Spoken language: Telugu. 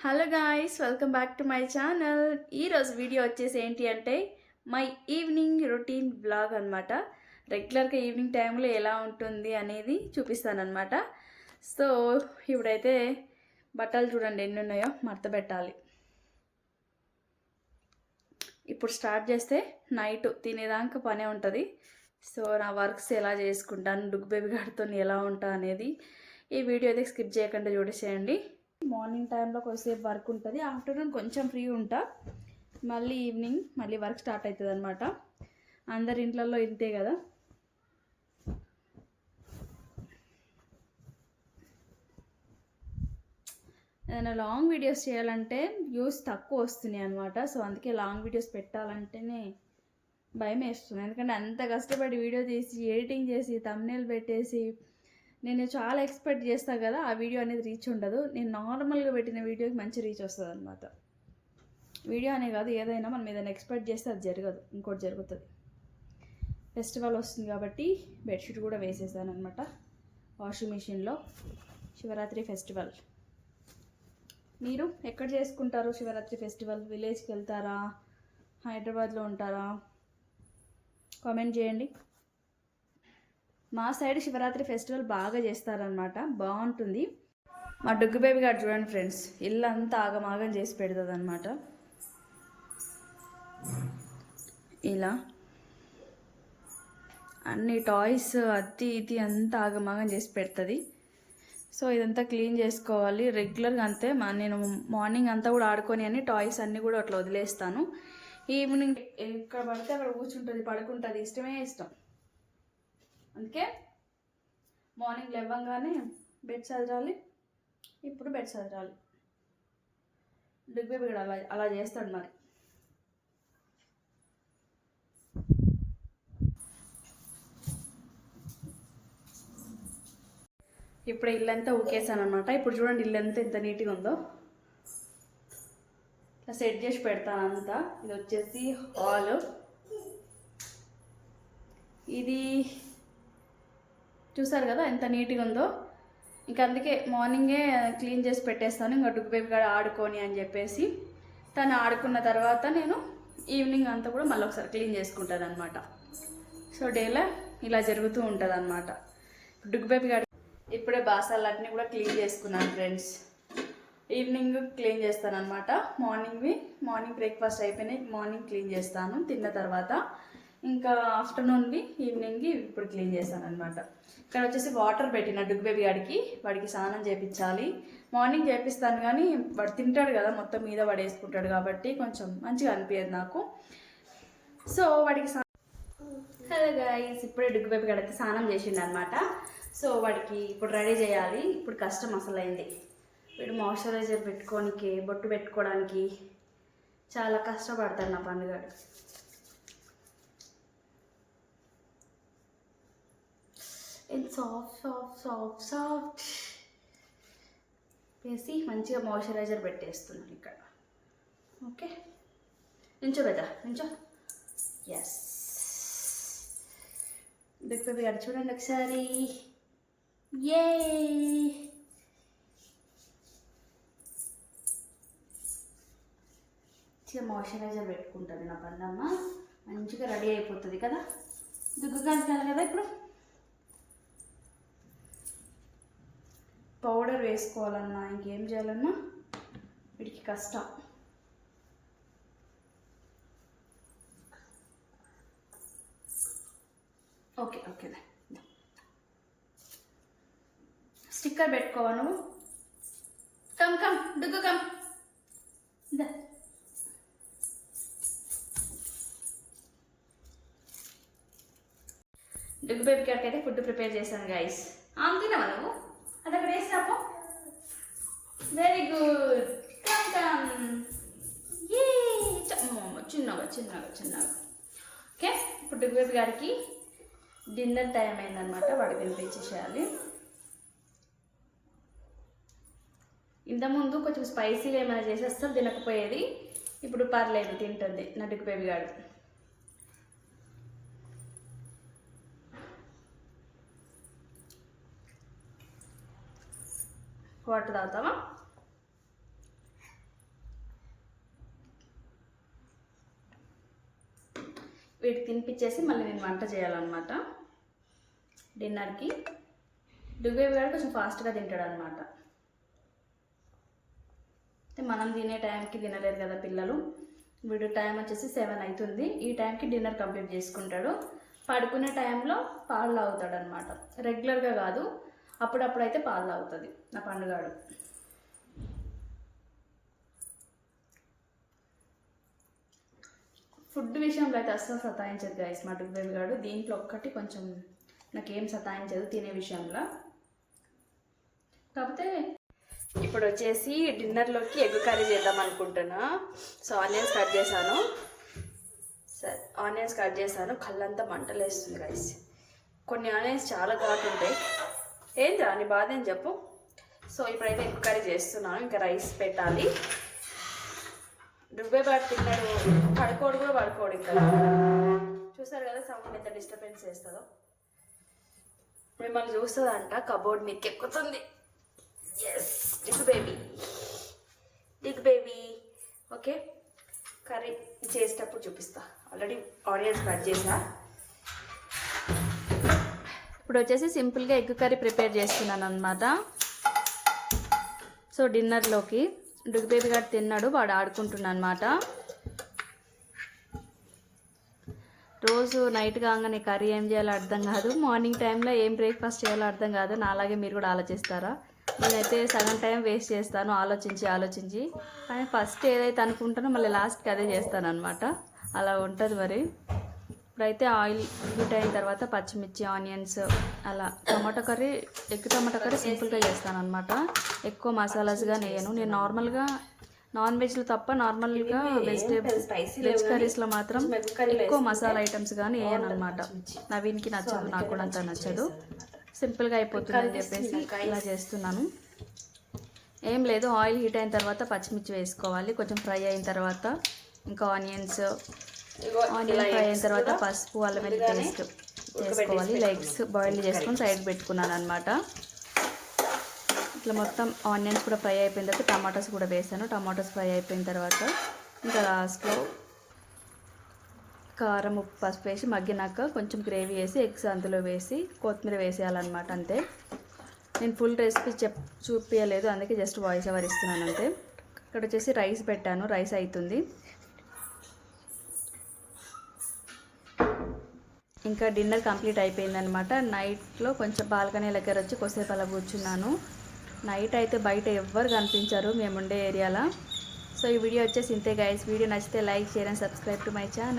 Hello guys, welcome back to my channel. ఈరోజు వీడియో వచ్చేసి ఏంటి అంటే మై ఈవినింగ్ రొటీన్ బ్లాగ్ అనమాట. రెగ్యులర్గా ఈవినింగ్ టైంలో ఎలా ఉంటుంది అనేది చూపిస్తానమాట. సో ఇప్పుడైతే బట్టలు చూడండి ఎన్ని ఉన్నాయో మడత పెట్టాలి. ఇప్పుడు స్టార్ట్ చేస్తే నైట్ తినేదాకా పనే ఉంటుంది. సో నా వర్క్స్ ఎలా చేసుకుంటాను, డుగ్ బేబీ గారితో ఎలా ఉంటా అనేది ఈ వీడియో అయితే స్కిప్ చేయకుండా చూడేసేయండి. మార్నింగ్ టైంలో కొద్దిసేపు వర్క్ ఉంటుంది, ఆఫ్టర్నూన్ కొంచెం ఫ్రీ ఉంటా, మళ్ళీ ఈవినింగ్ మళ్ళీ వర్క్ స్టార్ట్ అవుతుంది అనమాట. అందరి ఇంట్లలో ఇంతే కదా. ఏదైనా లాంగ్ వీడియోస్ చేయాలంటే వ్యూస్ తక్కువ వస్తున్నాయి అనమాట. సో అందుకే లాంగ్ వీడియోస్ పెట్టాలంటేనే భయం వేస్తుంది. ఎందుకంటే అంత కష్టపడి వీడియో తీసి ఎడిటింగ్ చేసి థంబ్నెయిల్ పెట్టేసి నేను చాలా ఎక్స్పెక్ట్ చేస్తాను కదా, ఆ వీడియో అనేది రీచ్ ఉండదు. నేను నార్మల్గా పెట్టిన వీడియోకి మంచి రీచ్ వస్తుంది అనమాట. వీడియో అనే కాదు, ఏదైనా మనం ఏదైనా ఎక్స్పెక్ట్ చేస్తే అది జరగదు, ఇంకోటి జరుగుతుంది. ఫెస్టివల్ వస్తుంది కాబట్టి బెడ్షీట్ కూడా వేసేసాను అనమాట వాషింగ్ మిషన్లో. శివరాత్రి ఫెస్టివల్ మీరు ఎక్కడ చేసుకుంటారు? శివరాత్రి ఫెస్టివల్ విలేజ్కి వెళ్తారా, హైదరాబాద్లో ఉంటారా? కామెంట్ చేయండి. మా సైడ్ శివరాత్రి ఫెస్టివల్ బాగా చేస్తారనమాట, బాగుంటుంది. మా డుగ్గు బేబీ గారు చూడండి ఫ్రెండ్స్, ఇల్లు అంతా ఆగమాగం చేసి పెడుతుంది అనమాట. ఇలా అన్ని టాయ్స్ అది ఇది అంతా ఆగమాగం చేసి పెడుతుంది. సో ఇదంతా క్లీన్ చేసుకోవాలి రెగ్యులర్గా. అంతే నేను మార్నింగ్ అంతా కూడా ఆడుకొని అన్ని టాయ్స్ అన్నీ కూడా అట్లా వదిలేస్తాను. ఈవినింగ్ ఎక్కడ పడితే అక్కడ కూర్చుంటుంది, పడుకుంటుంది, ఇష్టమే ఇష్టం. అందుకే మార్నింగ్ లేవగానే బెడ్ చదరాలి. ఇప్పుడు బెడ్ చదరాలి. డుగ్ బేబీ కూడా అలా చేస్తాడు మరి. ఇప్పుడు ఇల్లంతా ఊకేసాను అనమాట. ఇప్పుడు చూడండి ఇల్లంతా ఎంత నీట్గా ఉందో. ఇట్లా సెట్ చేసి పెడతాను అంతా. ఇది వచ్చేసి హాల్. ఇది చూసారు కదా ఎంత నీట్గా ఉందో. ఇంకా అందుకే మార్నింగే క్లీన్ చేసి పెట్టేస్తాను, ఇంకా డుగ్ బేబీ గారు ఆడుకొని అని చెప్పేసి. తను ఆడుకున్న తర్వాత నేను ఈవినింగ్ అంతా కూడా మళ్ళీ ఒకసారి క్లీన్ చేసుకుంటాను అనమాట. సో డేలో ఇలా జరుగుతూ ఉంటుంది అనమాట. డుగ్ బేబీ గారు ఇప్పుడే బాసాలన్నీ కూడా క్లీన్ చేసుకున్నాను ఫ్రెండ్స్. ఈవినింగ్ క్లీన్ చేస్తాను అనమాట. మార్నింగ్ బ్రేక్ఫాస్ట్ అయిపోయినాయి, మార్నింగ్ క్లీన్ చేస్తాను తిన్న తర్వాత. ఇంకా ఆఫ్టర్నూన్వి ఈవినింగ్కి ఇప్పుడు క్లీన్ చేస్తాను అనమాట. ఇక్కడ వచ్చేసి వాటర్ పెట్టిన డుగ్ బేబీ వాడికి స్నానం చేయించాలి. మార్నింగ్ చేపిస్తాను కానీ వాడు తింటాడు కదా, మొత్తం మీద పడేసుకుంటాడు కాబట్టి కొంచెం మంచిగా అనిపించదు నాకు. సో వాడికి హలో గైస్, ఇప్పుడే డుగ్ బేబీ గాడికి స్నానం చేసిండు అనమాట. సో వాడికి ఇప్పుడు రెడీ చేయాలి. ఇప్పుడు కష్టం అసలు అయింది. వీడు మాయిశ్చరైజర్ పెట్టుకోనికి, బొట్టు పెట్టుకోవడానికి చాలా కష్టపడతాడు నా పండుగాడు. సాఫ్ట్ వేసి మంచిగా మాయిశ్చరైజర్ పెట్టేస్తున్నాను ఇక్కడ. ఓకే, నుంచో బెదా, నుంచో. ఎస్, డుగ్ బేబీ గారు చూడండి ఒకసారి. ఏ మాయిశ్చరైజర్ పెట్టుకుంటుంది నా పన్నమ్మ, మంచిగా రెడీ అయిపోతుంది కదా. దుగ్గు కాల్చాలి కదా ఇప్పుడు. పౌడర్ వేసుకోవాలన్నా ఇంకేం చేయాలన్నా వీడికి కష్టం. ఓకే ఓకే, స్టిక్కర్ పెట్టుకోవా నువ్వు. Come come Duggu come. Duggu baby గారికి అయితే ఫుడ్ ప్రిపేర్ చేశాను గైస్. తినవా నువ్వు? అది అక్కడ వేస్తాము. Very good, come come. ఏ చిన్నగా చిన్నగా చిన్నగా. ఓకే, ఇప్పుడు డుగ్ బేబీ గారికి డిన్నర్ టైం అయిందనమాట. వాడికి తినిపించేసేయాలి. ఇంతకుముందు కొంచెం స్పైసీగా ఏమైనా చేసి అస్సలు తినకపోయేది, ఇప్పుడు పర్లేదు తింటుంది నా డుగ్ బేబీ గారు. వాటర్ తాగుతావా? వీటికి తినిపించేసి మళ్ళీ నేను వంట చేయాలన్నమాట డిన్నర్కి. డుగ్బేబీ గారు కొంచెం ఫాస్ట్గా తింటాడు అనమాట. మనం తినే టైంకి తినలేరు కదా పిల్లలు. వీడు టైం వచ్చేసి 7 అవుతుంది. ఈ టైంకి డిన్నర్ కంప్లీట్ చేసుకుంటాడు. పడుకునే టైంలో పాలు తాగుతాడు అనమాట. రెగ్యులర్గా కాదు, అప్పుడప్పుడైతే పాలు తాగుతుంది నా పండుగాడు. ఫుడ్ విషయంలో అయితే అస్సలు సతాయించదు గైస్ మా డుగ్బేబీ గాడు. దీంట్లో ఒక్కటి కొంచెం నాకేం సతాయించదు తినే విషయంలో. కాకపోతే ఇప్పుడు వచ్చేసి డిన్నర్లోకి ఎగ్ కర్రీ చేద్దాం అనుకుంటున్నా. సో ఆనియన్స్ కట్ చేశాను. సరే ఆనియన్స్ కట్ చేశాను. కళ్ళంతా మంటలు వేస్తుంది గైస్. కొన్ని ఆనియన్స్ చాలా ఘాటు ఉంటాయి. ఏంటి నీ బాధ ఏం చెప్పు. సో ఇప్పుడైతే ఎగ్ కర్రీ చేస్తున్నాను. ఇంకా రైస్ పెట్టాలి. డుగ్బేబీ గారు తిన్నాడు. పడుకోడు కూడా పడుకోడు. ఇంకా చూసారు కదా సౌండ్ ఎంత డిస్టర్బెన్స్ చేస్తుందో. మిమ్మల్ని చూస్తుందంట. కబోర్డ్ మీకు ఎక్కుతుంది. ఎస్ డిగ్ బేబీ. ఓకే కర్రీ చేసేటప్పుడు చూపిస్తా. ఆల్రెడీ ఆనియన్స్ కట్ చేసా. ఇప్పుడు వచ్చేసి సింపుల్గా ఎగ్ కర్రీ ప్రిపేర్ చేస్తున్నాను అనమాట. సో డిన్నర్లోకి డుగ్బేబీ గారు తిన్నాడు, వాడు ఆడుకుంటున్నాను అనమాట. రోజు నైట్ కాగానే కర్రీ ఏం చేయాలో అర్థం కాదు, మార్నింగ్ టైంలో ఏం బ్రేక్ఫాస్ట్ చేయాలో అర్థం కాదు. నాలాగే మీరు కూడా ఆలోచిస్తారా? నేనైతే సగం టైం వేస్ట్ చేస్తాను ఆలోచించి. కానీ ఫస్ట్ ఏదైతే అనుకుంటానో మళ్ళీ లాస్ట్కి అదే చేస్తాను అనమాట. అలా ఉంటుంది మరి. ఇప్పుడైతే ఆయిల్ హీట్ అయిన తర్వాత పచ్చిమిర్చి, ఆనియన్స్, అలా tomato curry, egg tomato curry సింపుల్గా చేస్తాను అనమాట. ఎక్కువ మసాలాస్గా వేయను నేను. నార్మల్గా నాన్ వెజ్లో తప్ప నార్మల్గా వెజ్ కర్రీస్లో మాత్రం ఎక్కువ మసాలా ఐటమ్స్ కానీ వేయను అనమాట. నవీన్కి నచ్చదు, నాకు కూడా అంత నచ్చదు. సింపుల్గా అయిపోతుందని చెప్పేసి ఇలా చేస్తున్నాను. ఏం లేదు, ఆయిల్ హీట్ అయిన తర్వాత పచ్చిమిర్చి వేసుకోవాలి. కొంచెం ఫ్రై అయిన తర్వాత ఇంకా ఆనియన్ ఫ్రై అయిన తర్వాత పసుపు, అల్లం వెల్లుల్లి పేస్ట్ చేసుకోవాలి. లెగ్స్ బాయిల్ చేసుకొని సైడ్ పెట్టుకున్నాను అనమాట. ఇట్లా మొత్తం ఆనియన్స్ కూడా ఫ్రై అయిపోయిన తర్వాత టమాటోస్ కూడా వేసాను. టమాటోస్ ఫ్రై అయిపోయిన తర్వాత ఇంకా లాస్ట్లో కారం, ఉప్పు, పసుపు వేసి మగ్గినాక కొంచెం గ్రేవీ వేసి ఎగ్స్ అందులో వేసి కొత్తిమీర వేసేయాలన్నమాట. అంతే. నేను ఫుల్ రెసిపీ చూపించలేదు, అందుకే జస్ట్ వాయిస్ ఓవర్ ఇస్తున్నాను అంతే. ఇక్కడ వచ్చేసి రైస్ పెట్టాను, రైస్ అవుతుంది. ఇంకా డిన్నర్ కంప్లీట్ అయిపోయిందనమాట. నైట్లో కొంచెం బాల్కనీ దగ్గర వచ్చి కొద్దిసేపు అలా కూర్చున్నాను. నైట్ అయితే బయట ఎవ్వరు కనిపించారు మేము ఉండే ఏరియాలో. సో ఈ వీడియో వచ్చేసి ఇంతే గైస్. వీడియో నచ్చితే like, share and subscribe to my channel.